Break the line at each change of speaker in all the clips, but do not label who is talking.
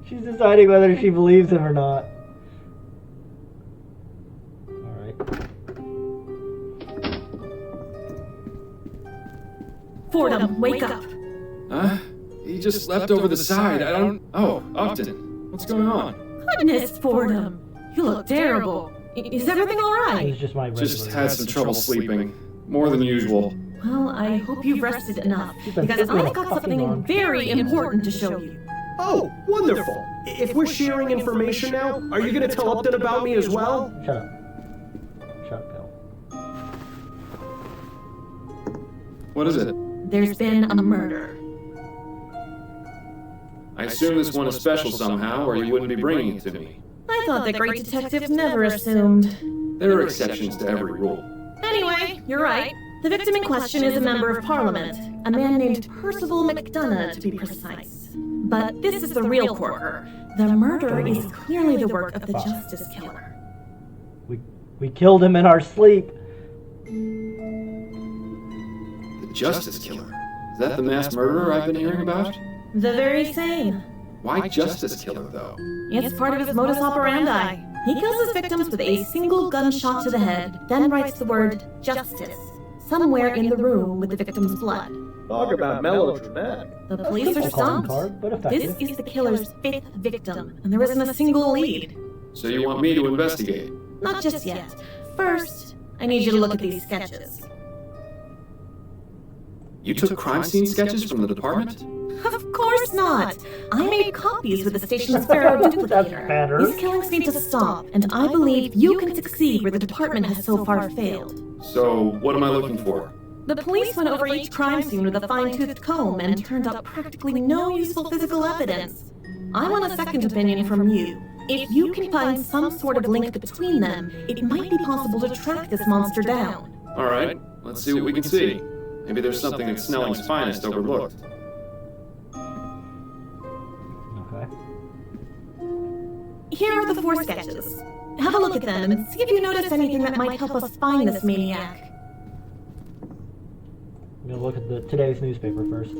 She's deciding whether she believes him or not. Alright.
Fordham, wake up.
Huh? He just leapt over the side. I don't... Oh, Upton. What's going on?
Goodness, Fordham. You look terrible. Is everything alright?
It's just my
Just had some trouble sleeping. More than usual.
Well, I hope you've rested enough, because I've got something very important to show you.
Oh, wonderful. If we're sharing information now, are you going to tell Upton about me as well?
Shut up. Shut up, Bill.
What is it?
There's been a murder.
I assume this one is special somehow, or you wouldn't be bringing it to me.
I thought that great detectives never assumed.
There are exceptions to every rule.
Anyway, you're right. The victim in question is a member of Parliament, a man named Percival McDonough, to be precise. But this is the real corker. The murder is clearly the work of the Justice Killer.
We killed him in our sleep.
The Justice Killer? Is that the mass murderer I've been hearing about?
The very same.
Why Justice Killer, though?
It's part of his modus operandi. He kills his victims with a single gunshot to the head, then writes the word justice somewhere in the room with the victim's blood.
Talk about melodramatic.
The police are stumped. This is the killer's fifth victim, and there isn't a single lead.
So you want me to investigate?
Not just yet. First, I need you to look at these sketches.
You took crime scene sketches from the department?
Of course not! I made copies with the station's Pharaoh duplicator. These killings need to stop, and I believe you can succeed where the department has so far failed.
So, what am I looking for?
The police went over each crime scene with a fine-toothed comb and turned up practically no useful physical evidence. I want a second opinion from you. If you can find some sort of link between them, it might be possible to track this monster down.
Alright, let's see what we can see. Maybe there's something that Snelling's finest overlooked.
Okay.
Here are the 4 sketches. Have a look at them and see if you notice anything that might help us find this maniac.
I'm gonna look at today's newspaper first.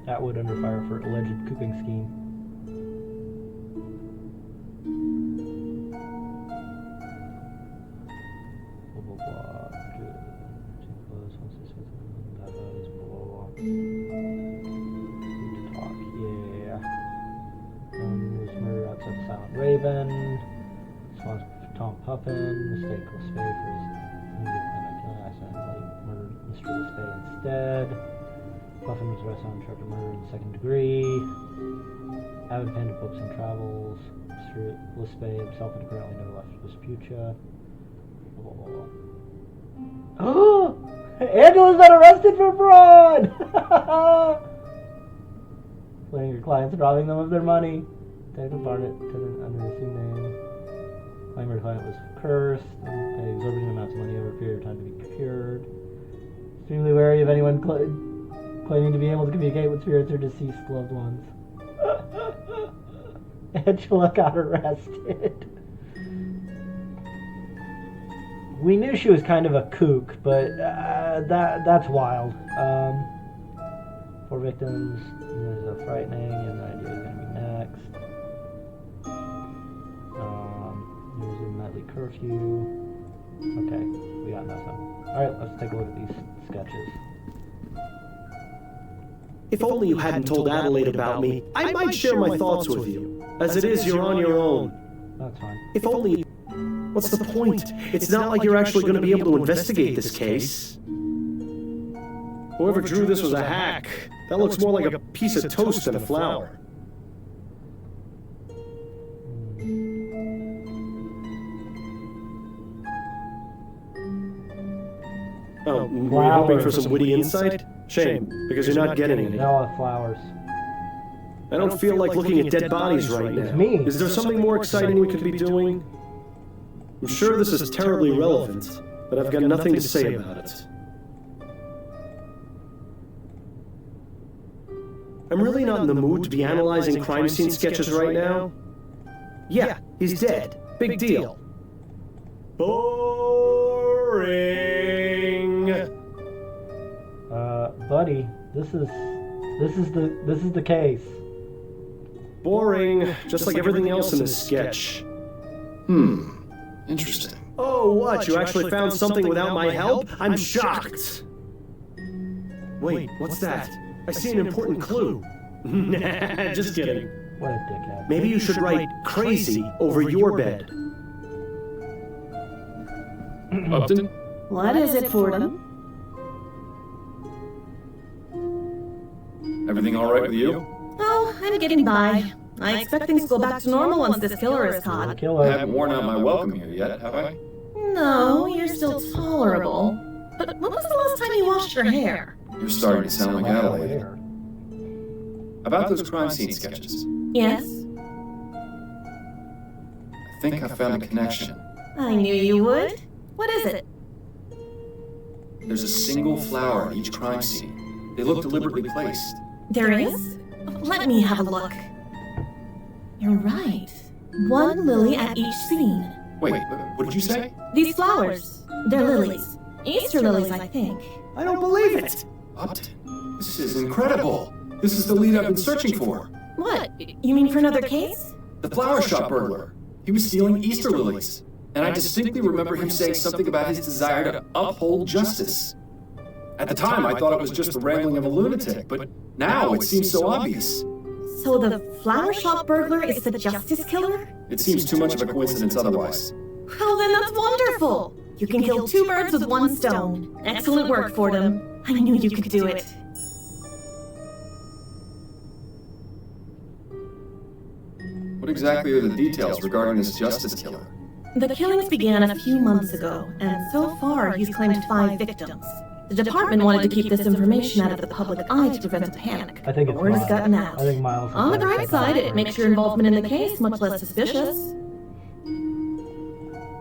Atwood under fire for alleged cooping scheme. Blah blah blah. Need to talk, yeah. News murder outside Silent Raven. Response Tom Puffin. Mistake Lespay for his music and accidentally murdered Mr. Lespay instead. Puffin was arrested on charge of murder in the 2nd degree. Avid fan of books and travels. Mr. Lespay himself had apparently never left Vespuccia. Blah blah blah. Oh! Angela's been arrested for fraud! Playing your clients and robbing them of their money. Detective Barnett under his assumed name. Claimed her client was cursed and paid exorbitant amounts of money over a period of time to be cured. Extremely wary of anyone claiming to be able to communicate with spirits or deceased loved ones. Angela got arrested. We knew she was kind of a kook, but that's wild. 4 victims. There's a frightening. You have no idea who's going to be next. There's a nightly curfew. Okay, we got nothing. Alright, let's take a look at these sketches.
If only you hadn't told Adelaide about me, I might share my thoughts with you. As it is, you're on your own.
That's fine.
If only... What's the point? It's not like you're actually going to be able to investigate this case. Whoever drew this was a hack. That looks more like a piece of toast than a flower. Oh, were you hoping for some witty insight? Shame, because you're not getting any.
They all have flowers.
I don't feel like looking at dead bodies right now.
It's me.
Is there something more exciting we could be doing? I'm sure this is terribly relevant, but I've got nothing to say about it. I'm really not in the mood to be analyzing crime scene sketches right now. Yeah, he's dead. Big deal. Boring.
Buddy, this is This is the case.
Boring, just like everything else in this sketch.
Interesting.
Oh, what? You actually found something without my help? I'm shocked. Wait, what's that? I see an important clue. Nah, just kidding.
What a dickhead.
Maybe you should write crazy over your bed.
Upton?
What is it, Fordham?
Everything alright with you?
Oh, I'm getting by. I expect things to go back to normal once this killer is
The
caught.
I
killer.
haven't worn out my welcome here yet, have I?
No, you're still tolerable. But when was the last time you washed your hair?
You're starting to sound like Adelaide.
Hair.
About those crime scene sketches.
Yes?
I think I found a connection.
I knew you would. What is it?
There's a single flower in each crime scene. They look deliberately placed.
There is? Let me have a look. You're right. One lily at each scene.
Wait, what did you say?
These flowers, they're lilies. Easter lilies, I think.
I don't believe it.
Upton, this is incredible. This is the lead I've been searching for.
What? You mean for another case?
The flower shop burglar. He was stealing Easter lilies. And I distinctly remember him saying something about his desire to uphold justice. At the time, I thought it was just the rambling of a lunatic, but now it seems so obvious.
So the flower shop burglar is the justice killer?
It seems too much of a coincidence otherwise.
Well, then that's wonderful. You can kill two birds with one stone. Excellent work, Fordham. I knew you could do it.
What exactly are the details regarding this justice killer?
The killings began a few months ago, and so far he's claimed 5 victims. The department wanted to keep this information out of the public eye to prevent a panic.
I think it's
Word has
Miles.
gotten out.
I think Miles.
On the bright side, it makes your involvement in the case much less suspicious.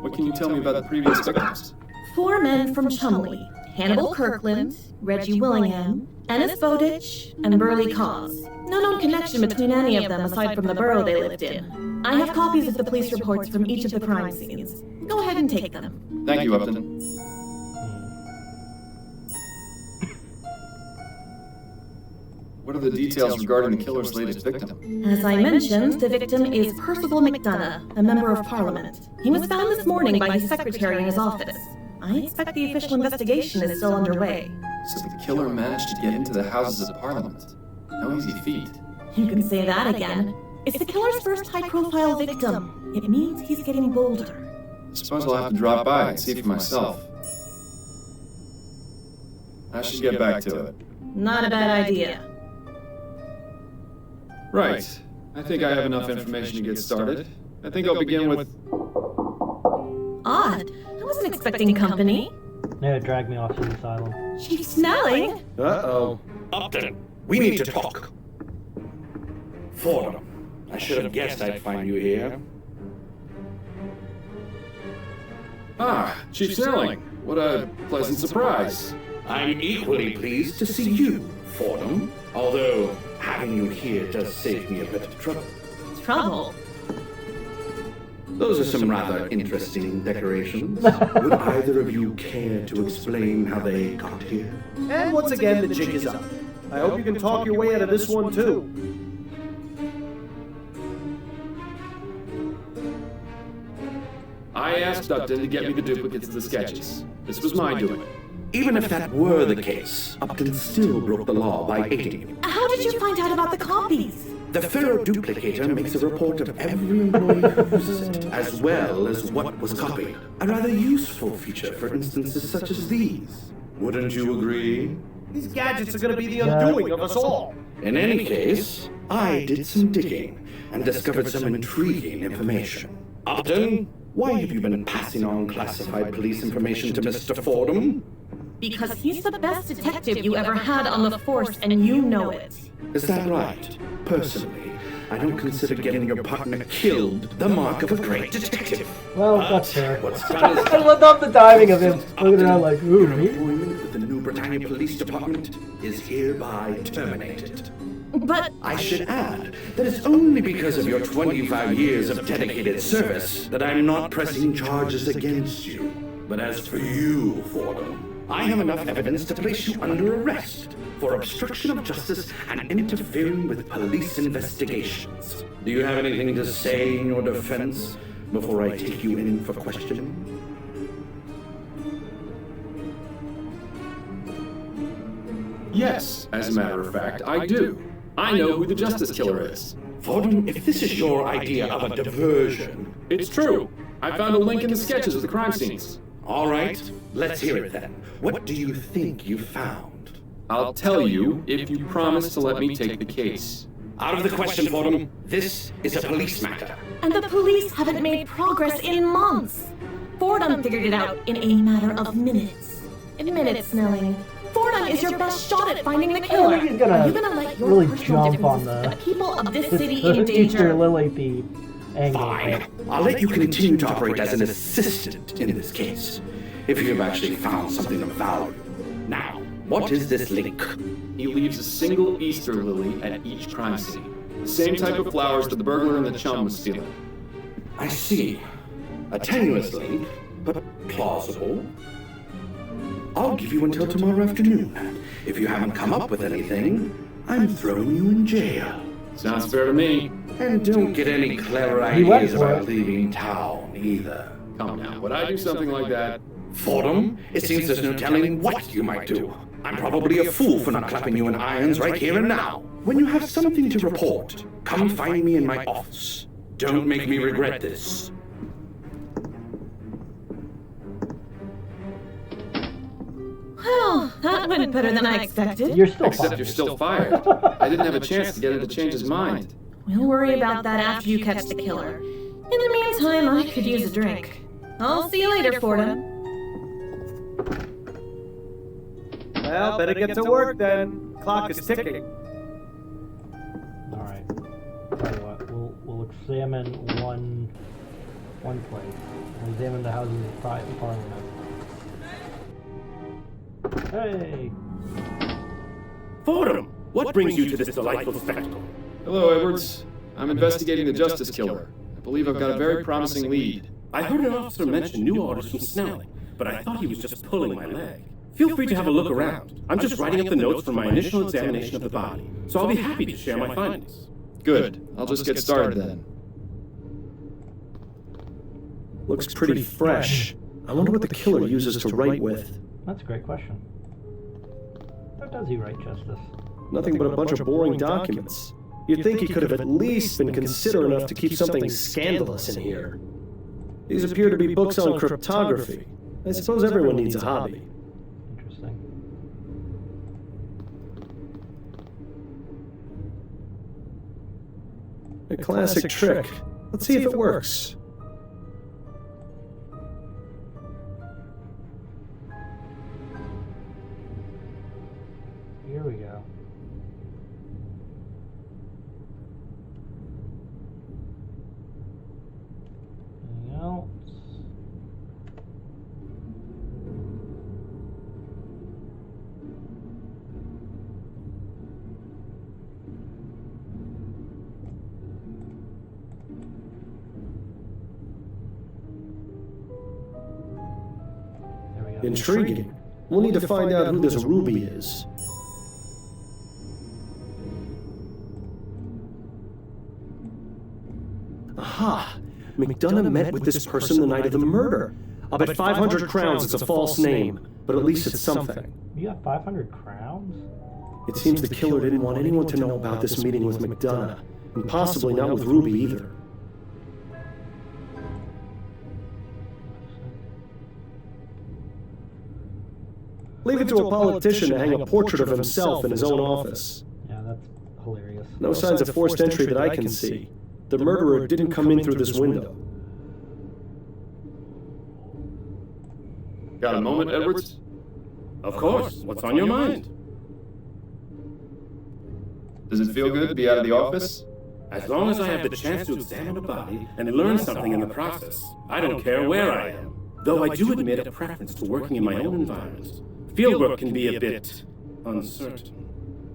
What can you tell me about the previous victims?
4 men from Chumley: Hannibal Kirkland, Reggie Willingham, Ennis Bowditch, and Burley Cause. No known connection between any of them aside from the borough they lived in. I have copies of the police reports from each of the crime scenes. Go ahead and take them.
Thank you, Upton. What are the details regarding the killer's latest victim?
As I mentioned, the victim is Percival McDonough, a member of Parliament. He was found this morning by his secretary in his office. I expect the official investigation is still underway.
So the killer managed to get into the Houses of Parliament. No easy feat.
You can say that again. It's the killer's first high-profile victim. It means he's getting bolder.
I suppose I'll have to drop by and see for myself. I should get back to it.
Not a bad idea.
Right. I think I have enough information to get started. I think I'll begin with...
Odd. I wasn't expecting company.
Yeah, drag me off to the asylum.
Chief Snelling?
Uh-oh.
Upton, we need to talk. Fordham, I should have guessed I'd find you here.
Ah, Chief Snelling. What a pleasant surprise.
I'm equally pleased to see you, Fordham, although having you here does save me a bit of trouble.
Trouble.
Those are some rather interesting decorations. Would either of you care to explain how they got here?
And once again, the jig is up. I hope you can talk your way out of this one, too.
I asked Upton to get me the duplicates of the sketches. This was my doing.
Even if that were the case, Upton still broke the law by aiding you.
How did you find out about the copies?
The Ferro-duplicator makes a report of every employee who uses it, as well as what was copied. A rather useful feature for instances such as these. Wouldn't you agree?
These gadgets are going to be the undoing of us all.
In any case, I did some digging and discovered some intriguing information. Upton, why have you been passing on classified police information to Mr. Fordham?
Because he's the best detective you ever had on the force, and you know it.
Is that right? Personally, I don't consider getting your partner killed the mark of a great detective.
Well, that's fair.
What's done is
I love the timing of him looking around like, ooh,
Your
me?
employment with the New Britannia Police Department is hereby terminated.
But
I should add that it's only because of your 25 years of dedicated service that I'm not pressing charges against you. But as for you, Fordham, I have enough evidence to place you under arrest for obstruction of justice and interfering with police investigations. Do you have anything to say in your defense before I take you in for questioning?
Yes, as a matter of fact, I do. I know who the Justice Killer is.
Fordham, if this is your idea of a diversion...
It's true. I found a link in the sketches of the crime scenes.
All right, let's hear it then. What do you think you found?
I'll tell you if you promise to let me take the case.
Out of the question, Fordham. This is a police matter.
And the police haven't made progress in months. Fordham figured it out in a matter of minutes. Minutes, Snelling. Fordham is your best shot at finding the killer.
He's gonna
Are you gonna let your
really
personal
jump on
differences
the-
and the people of this city
The
in
Easter
danger?
Lily the angle.
Fine. I'll let you continue to operate as an assistant in this case, if you have actually found something of value. Now, what is this link?
He leaves a single Easter lily at each crime scene. The same type of flowers that the burglar and the chum was stealing.
I see. A tenuous link, but plausible. I'll give you until tomorrow afternoon. If you haven't come up with anything, I'm throwing you in jail.
Sounds fair to me.
And don't get any clever
He went
ideas
for
about
it.
leaving town, either.
Come now, would I do something like that?
Fordham, it seems there's no telling what you might do. I'm probably a fool for not clapping you in irons right here and now. When you have something to report, come find me in my office. Don't make me regret this.
Well, that went better than I expected.
You're still
Except
fine.
you're still fired. I didn't have a chance to get him to change his mind.
We'll worry about that after you catch the killer. In the meantime, I could use a drink. I'll see you later, Fordham.
Well, better get to work then. Clock is ticking.
All right. Tell you what, we'll examine one place. We'll examine the houses of Parliament. Hey.
Fordham, what brings you to this delightful spectacle?
Hello, Edwards. I'm investigating the Justice Killer. I believe I've got a very promising lead.
I heard an officer mention new orders from Snelling, but I thought he was just pulling my leg. Feel free to have a look around. I'm just writing up the notes from my initial examination of the body, so I'll be happy to share my findings.
Good. I'll just get started then.
Looks pretty fresh. I wonder what the killer uses to write with.
That's a great question. How does he write justice?
Nothing but a bunch of boring documents. You'd think he could have at least been considerate enough to keep something scandalous in here. These appear to be books on cryptography. I suppose everyone needs a hobby.
Interesting.
A classic trick. Let's see if it works.
Here we go. Anything else? There we go.
Intriguing. We'll need to find out who this Ruby is. Aha! McDonough met with this person the night of the murder. I'll bet 500 crowns it's a false name, but at least it's something.
You got 500 crowns?
It seems the killer didn't want anyone to know about this meeting with McDonough, and possibly not with Ruby either. Leave it to a politician to hang a portrait of himself in his own office.
Yeah, that's hilarious.
No signs of forced entry that I can see. The murderer didn't come in through this window.
Got a moment, Edwards?
Of course, what's on your mind?
Does it feel good to be out of the office?
As long as I have the chance to examine a body and learn something in the process, I don't care where I am. Though I do admit a preference to working in my own environment. Fieldwork can be a bit uncertain.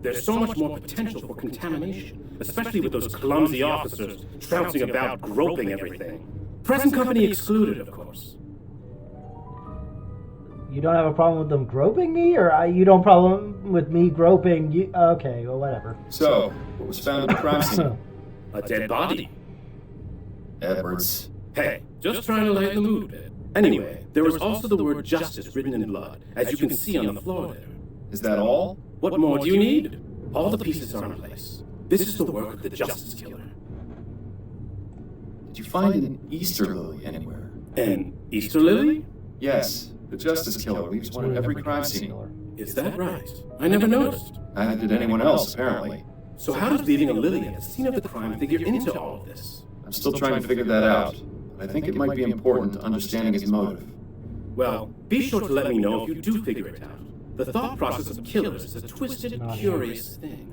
There's so much more potential for contamination, especially with those clumsy officers trouncing about, groping everything. Present company excluded, of course.
You don't have a problem with them groping me, or you don't problem with me groping you? Okay, well, whatever.
So, what was found at the crime scene?
A dead body.
Edwards.
Hey, just trying to lighten the mood a bit. Anyway, there was also the word justice written in blood, as you can see on the floor there.
Is that all?
What more do you need? All the pieces are in place. This is the work of the Justice Killer.
Did you find an Easter Lily anywhere?
An Easter Lily?
Yes, the Justice Killer leaves one at every crime scene.
Is that right? I never noticed.
Neither did anyone else, apparently.
So how does leaving a lily at the scene of the crime figure into all of this?
I'm still trying to figure that out. But I think it might be important to understanding his motive.
Well, be sure to let me know if you do figure it out. The thought process of killers is a twisted, curious thing.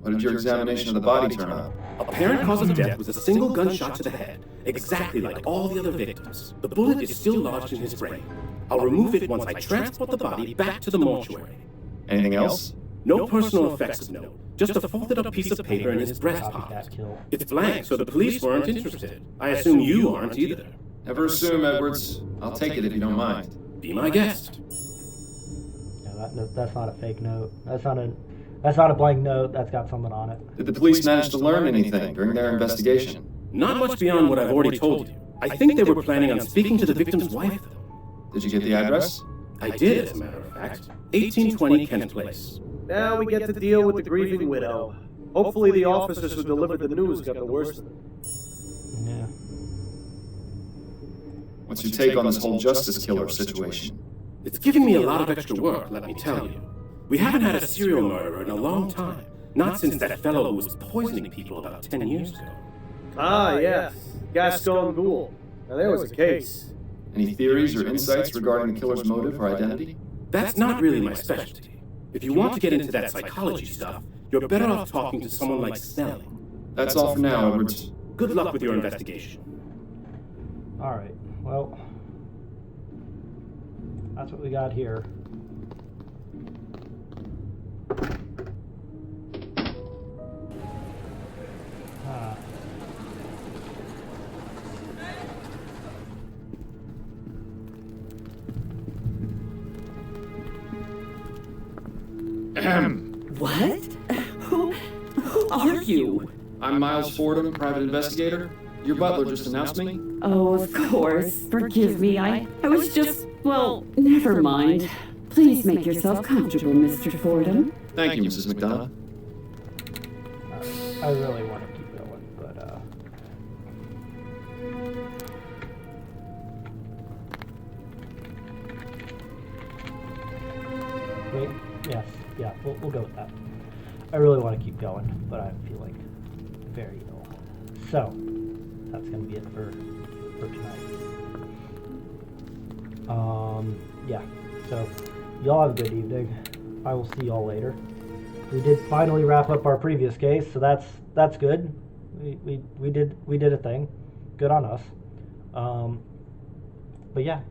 What did your examination of the body turn up?
Apparent cause of death was a single gunshot to the head, exactly like all the other victims. The bullet is still lodged in his brain. I'll remove it once I transport the body back to the mortuary.
Anything else?
No personal effects of note, just a folded up piece of paper in his breast pocket. It's blank, so the police weren't interested. I assume you aren't either.
Never assume, Edwards. I'll take it if you don't mind.
Be my guest.
Yeah, that's not a fake note. That's not a blank note. That's got something on it.
Did the police manage to learn anything during their investigation?
Not much beyond what I've already told you. I think they were planning on speaking to the victim's wife, though.
Did you get the address?
I did, as a matter of fact. 1820 Kent Place.
Now we get to deal with the grieving widow. Hopefully the officers who delivered the news got the worst of it.
Yeah.
What's your take on this whole Justice Killer situation?
It's giving me a lot of extra work, let me tell you. We haven't had a serial murderer in a long time. Not since that fellow who was poisoning people about 10 years ago.
Ah, yes. Gaston Gould. Now there was a case.
Any theories or insights regarding the killer's motive or identity?
That's not really my specialty. If you want to get into that psychology stuff, you're better off talking to someone like Snelling.
That's all for now, Edwards.
Good luck with your investigation.
Alright, well, that's what we got here.
What? Who are you?
I'm Miles Fordham, private investigator. Your butler just announced me.
Oh, of course. Forgive me. I was just, well, never mind. Please make yourself comfortable, Mr. Fordham.
Thank you, Mrs. McDonough.
I really want to keep going, but, wait, yes, yeah, we'll go with that. I really want to keep going, but I feel like very ill. So, that's going to be it for tonight. Yeah, so, y'all have a good evening. I will see y'all later. We did finally wrap up our previous case, so that's good. We did a thing. Good on us. But yeah,